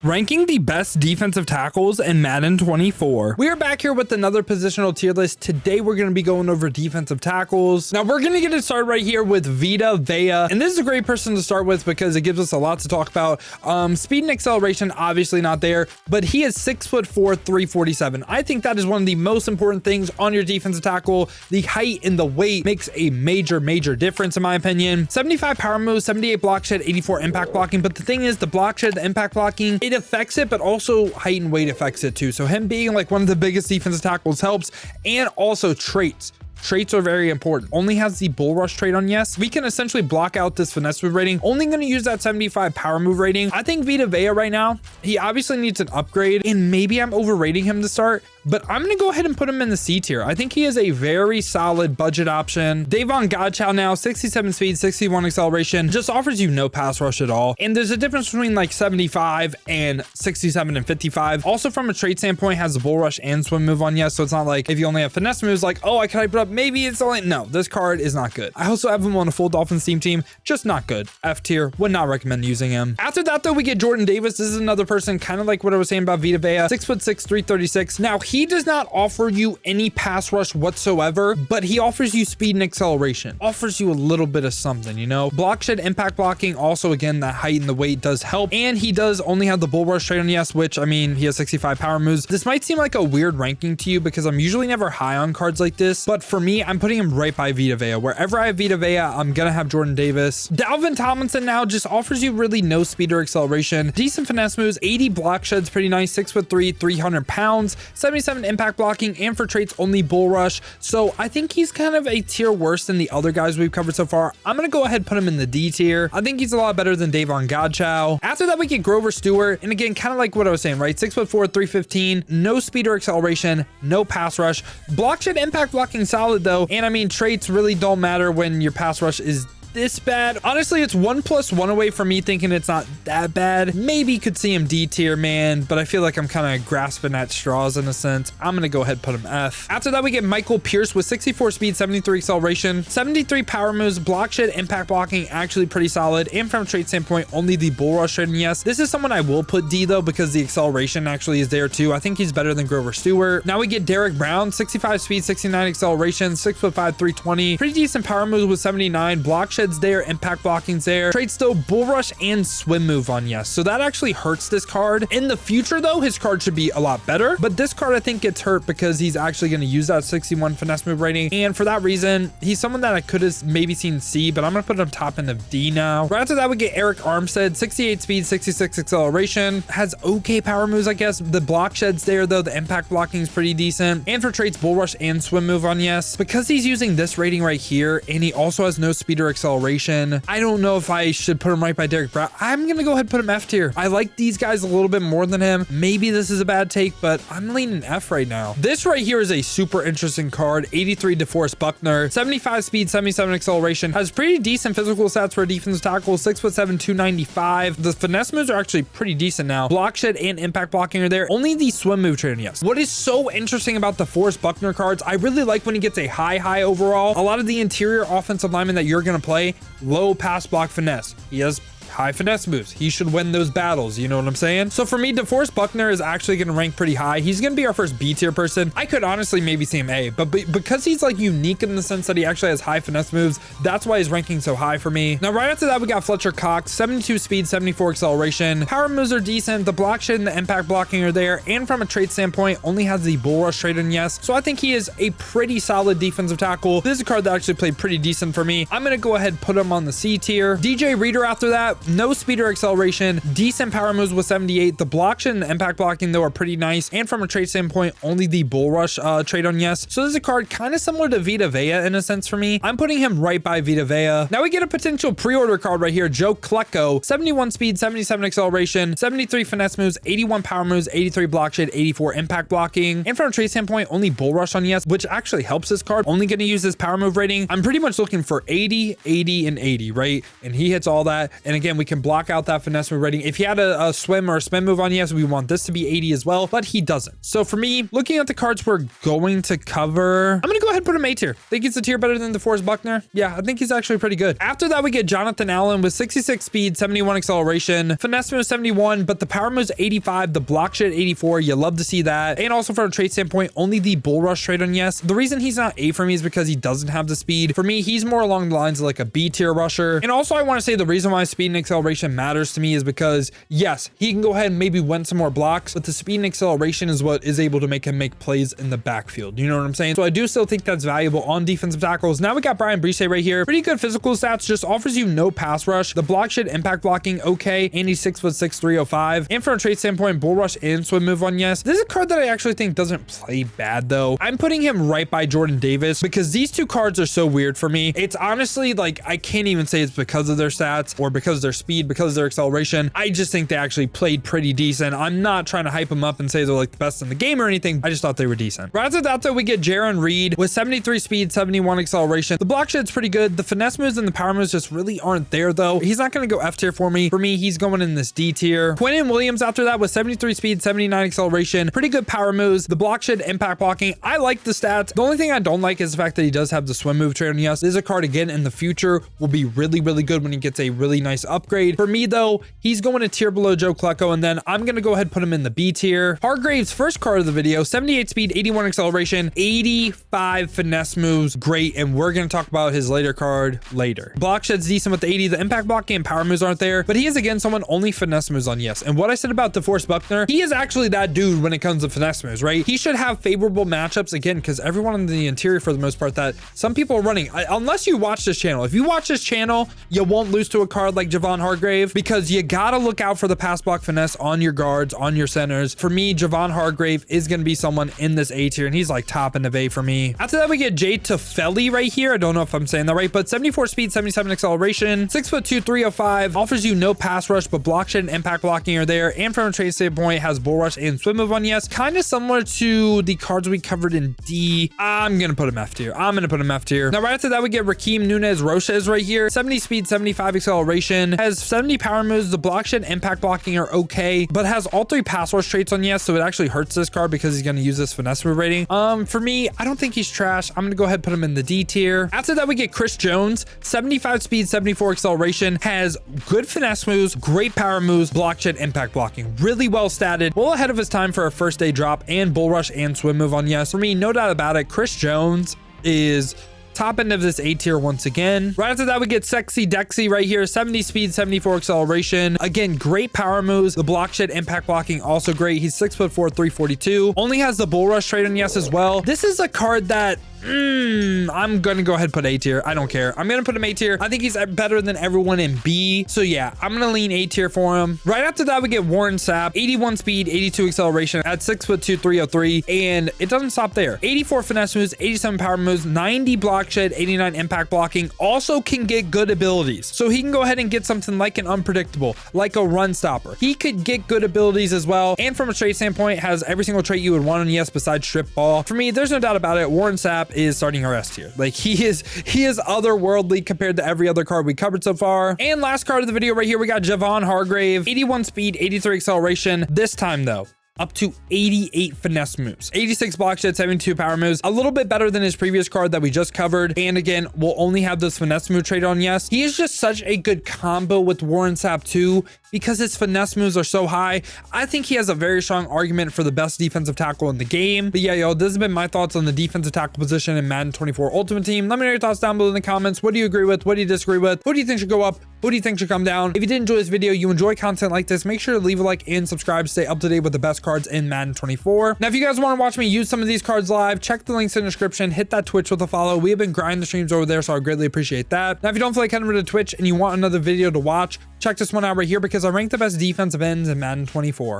Ranking the best defensive tackles in Madden 24. We are back here with another positional tier list. Today, we're going to be going over defensive tackles. Now, we're going to get it started right here with Vita Vea. And this is a great person to start with because it gives us a lot to talk about. Speed and acceleration, obviously not there, but he is 6'4", 347. I think that is one of the most important things on your defensive tackle. The height and the weight makes a major difference in my opinion. 75 power moves, 78 block shed, 84 impact blocking. But the thing is, the block shed, the impact blocking, it affects it, but also height and weight affects it too. So him being like one of the biggest defensive tackles helps, and also traits. Traits are very important. Only has the bull rush trait on yes. We can essentially block out this finesse move rating. Only going to use that 75 power move rating. I think Vita Vea right now, he obviously needs an upgrade, and maybe I'm overrating him to start, but I'm going to go ahead and put him in the C tier. I think he is a very solid budget option. Davon godchaux now, 67 speed, 61 acceleration, just offers you no pass rush at all. And there's a difference between like 75 and 67 and 55. Also from a trait standpoint, has the bull rush and swim move on yes. So it's not like if you only have finesse moves, like, oh, I can hype it up. Maybe it's only, no, this card is not good. I also have him on a full Dolphins team, just not good. F tier, would not recommend using him. After that though, we get Jordan Davis. This is another person, kind of like what I was saying about Vita Vea, 6'6", 336. Now he does not offer you any pass rush whatsoever, but he offers you speed and acceleration. Offers you a little bit of something, you know? Block shed, impact blocking, also again, that height and the weight does help. And he does only have the bull rush trait on yes, which I mean, he has 65 power moves. This might seem like a weird ranking to you because I'm usually never high on cards like this, but for me, I'm putting him right by Vita Vea. Wherever I have Vita Vea, I'm gonna have Jordan Davis. Dalvin Tomlinson now just offers you really no speed or acceleration. Decent finesse moves, 80 block sheds, pretty nice, 6'3", 300 pounds, 77 impact blocking, and for traits only bull rush. So I think he's kind of a tier worse than the other guys we've covered so far. I'm gonna go ahead and put him in the D tier. I think he's a lot better than Davon godchaux. After that, we get Grover Stewart, and again, kind of like what I was saying, right? 6'4", 315, no speed or acceleration, no pass rush. Block shed, impact blocking solid though, and I mean traits really don't matter when your pass rush is this bad. Honestly, it's 1+1 away from me thinking it's not that bad. Maybe could see him D tier, man, but I feel like I'm kind of grasping at straws in a sense. I'm gonna go ahead and put him F. After that, we get Michael Pierce with 64 speed, 73 acceleration, 73 power moves, block shed, impact blocking, actually pretty solid. And from a trait standpoint, only the bull rush trait, and yes, this is someone I will put D though because the acceleration actually is there too. I think he's better than Grover Stewart. Now we get Derrick Brown, 65 speed, 69 acceleration, 6'5", 320, pretty decent power moves with 79, block sheds there, impact blocking's there, traits though, bull rush and swim move on yes. So that actually hurts this card. In the future though, his card should be a lot better, but this card I think gets hurt because he's actually going to use that 61 finesse move rating, and for that reason, he's someone that I could have maybe seen C, but I'm gonna put him top end of D now. Right after that, we get Arik Armstead, 68 speed, 66 acceleration, has okay power moves, I guess. The block shed's there though, the impact blocking is pretty decent, and for traits, bull rush and swim move on yes. Because he's using this rating right here, and he also has no speed or acceleration, I don't know if I should put him right by Derrick Brown. I'm gonna go ahead and put him F tier. I like these guys a little bit more than him. Maybe this is a bad take, but I'm leaning F right now. This right here is a super interesting card. 83 DeForest Buckner, 75 speed, 77 acceleration, has pretty decent physical stats for a defensive tackle, 6'7", 295. The finesse moves are actually pretty decent now. Block shed and impact blocking are there. Only the swim move trait, yes. What is so interesting about the DeForest Buckner cards, I really like when he gets a high overall. A lot of the interior offensive linemen that you're gonna play, low pass block finesse. He has high finesse moves. He should win those battles. You know what I'm saying? So for me, DeForest Buckner is actually going to rank pretty high. He's going to be our first B tier person. I could honestly maybe see him A, but because he's like unique in the sense that he actually has high finesse moves, that's why he's ranking so high for me. Now, right after that, we got Fletcher, 72 speed, 74 acceleration. Power moves are decent. The block shed and the impact blocking are there. And from a trait standpoint, only has the bull rush trait on yes. So I think he is a pretty solid defensive tackle. This is a card that actually played pretty decent for me. I'm going to go ahead and put him on the C tier. DJ Reader after that, no speed or acceleration, decent power moves with 78. The block shed and the impact blocking though are pretty nice, and from a trait standpoint, only the bull rush trait on yes. So this is a card kind of similar to Vita Vea in a sense for me. I'm putting him right by Vita Vea. Now we get a potential pre-order card right here, Joe Klecko, 71 speed, 77 acceleration, 73 finesse moves, 81 power moves, 83 block shed, 84 impact blocking, and from a trait standpoint, only bull rush on yes, which actually helps this card. Only going to use this power move rating. I'm pretty much looking for 80, 80, and 80, right? And he hits all that. And again, again, we can block out that finesse move rating. If he had a swim or a spin move on, yes, we want this to be 80 as well, but he doesn't. So for me, looking at the cards we're going to cover, I'm gonna go ahead and put him A tier. Think he's a tier better than DeForest Buckner? Yeah, I think he's actually pretty good. After that, we get Jonathan Allen with 66 speed, 71 acceleration, finesse move 71, but the power move is 85, the block shit 84. You love to see that. And also from a trait standpoint, only the bull rush trait on yes. The reason he's not A for me is because he doesn't have the speed. For me, he's more along the lines of like a B tier rusher. And also I want to say the reason why speed and acceleration matters to me is because yes, he can go ahead and maybe win some more blocks, but the speed and acceleration is what is able to make him make plays in the backfield. You know what I'm saying? So I do still think that's valuable on defensive tackles. Now we got Bryan Bresee right here. Pretty good physical stats, just offers you no pass rush. The block shit, impact blocking, okay. And he's 6'6", 305. And from a trait standpoint, bull rush and swim move on yes. This is a card that I actually think doesn't play bad though. I'm putting him right by Jordan Davis because these two cards are so weird for me. It's honestly like, I can't even say it's because of their stats or because of their speed, because of their acceleration. I just think they actually played pretty decent. I'm not trying to hype them up and say they're like the best in the game or anything. I just thought they were decent. Right after that though, we get Jaron Reed with 73 speed, 71 acceleration. The block shit's pretty good. The finesse moves and the power moves just really aren't there though. He's not going to go F tier for me. For me, he's going in this D tier. Quinnen Williams after that with 73 speed, 79 acceleration. Pretty good power moves. The block shit, impact blocking. I like the stats. The only thing I don't like is the fact that he does have the swim move trait on yes. This is a card again in the future will be really, really good when he gets a really nice upgrade. For me though, he's going a tier below Joe Klecko, and then I'm going to go ahead and put him in the B tier. Hargrave's first card of the video, 78 speed, 81 acceleration, 85 finesse moves. Great. And we're going to talk about his later card later. Block shed's decent with the 80. The impact blocking and power moves aren't there, but he is again someone only finesse moves on yes. And what I said about DeForest Buckner, he is actually that dude when it comes to finesse moves, right? He should have favorable matchups again, because everyone in the interior for the most part that some people are running, unless you watch this channel. If you watch this channel, you won't lose to a card like Javon Hargrave because you got to look out for the pass block finesse on your guards, on your centers. For me, Javon Hargrave is going to be someone in this A tier, and he's like top in the A for me. After that, we get Jay Tuele right here. I don't know if I'm saying that right, but 74 speed, 77 acceleration, 6'2", 305, offers you no pass rush, but block shit and impact blocking are there. And from a trade standpoint, has bull rush and swim move on yes. Kind of similar to the cards we covered in D. I'm going to put him F tier. I'm going to put him F tier. Now, right after that, we get Rakeem nunez-roches right here. 70 speed, 75 acceleration, has 70 power moves. The block shit and impact blocking are okay, but has all three pass rush traits on yes, so it actually hurts this card because he's going to use this finesse move rating. For me, I don't think he's trash. I'm going to go ahead and put him in the D tier. After that, we get Chris Jones, 75 speed, 74 acceleration, has good finesse moves, great power moves, block shit, impact blocking, really well statted, well ahead of his time for a first day drop, and bull rush and swim move on yes. For me, no doubt about it, Chris Jones is top end of this A tier once again. Right after that, we get Sexy Dexy right here. 70 speed, 74 acceleration. Again, great power moves. The block shit, impact blocking, also great. He's 6'4", 342. Only has the bull rush trait on yes as well. This is a card that I'm gonna go ahead and put A tier. I don't care. I'm gonna put him A tier. I think he's better than everyone in B. So yeah, I'm gonna lean A tier for him. Right after that, we get Warren Sapp, 81 speed, 82 acceleration at 6'2", 303. And it doesn't stop there. 84 finesse moves, 87 power moves, 90 block shed, 89 impact blocking. Also can get good abilities. So he can go ahead and get something like an unpredictable, like a run stopper. He could get good abilities as well. And from a trait standpoint, has every single trait you would want on yes besides strip ball. For me, there's no doubt about it. Warren Sapp is starting our S tier. Like he is otherworldly compared to every other card we covered so far. And last card of the video right here, we got Javon Hargrave, 81 speed, 83 acceleration. This time though, up to 88 finesse moves, 86 block shed, 72 power moves, a little bit better than his previous card that we just covered. And again, we'll only have this finesse move trait on yes. He is just such a good combo with Warren Sapp too, because his finesse moves are so high. I think he has a very strong argument for the best defensive tackle in the game. But yeah, yo, this has been my thoughts on the defensive tackle position in Madden 24 Ultimate Team. Let me know your thoughts down below in the comments. What do you agree with? What do you disagree with? Who do you think should go up? Who do you think should come down? If you did enjoy this video, you enjoy content like this, make sure to leave a like and subscribe to stay up to date with the best cards in Madden 24. Now, if you guys want to watch me use some of these cards live, check the links in the description, hit that Twitch with a follow. We have been grinding the streams over there, so I greatly appreciate that. Now, if you don't feel like heading over to Twitch and you want another video to watch, check this one out right here because I rank the best defensive ends in Madden 24.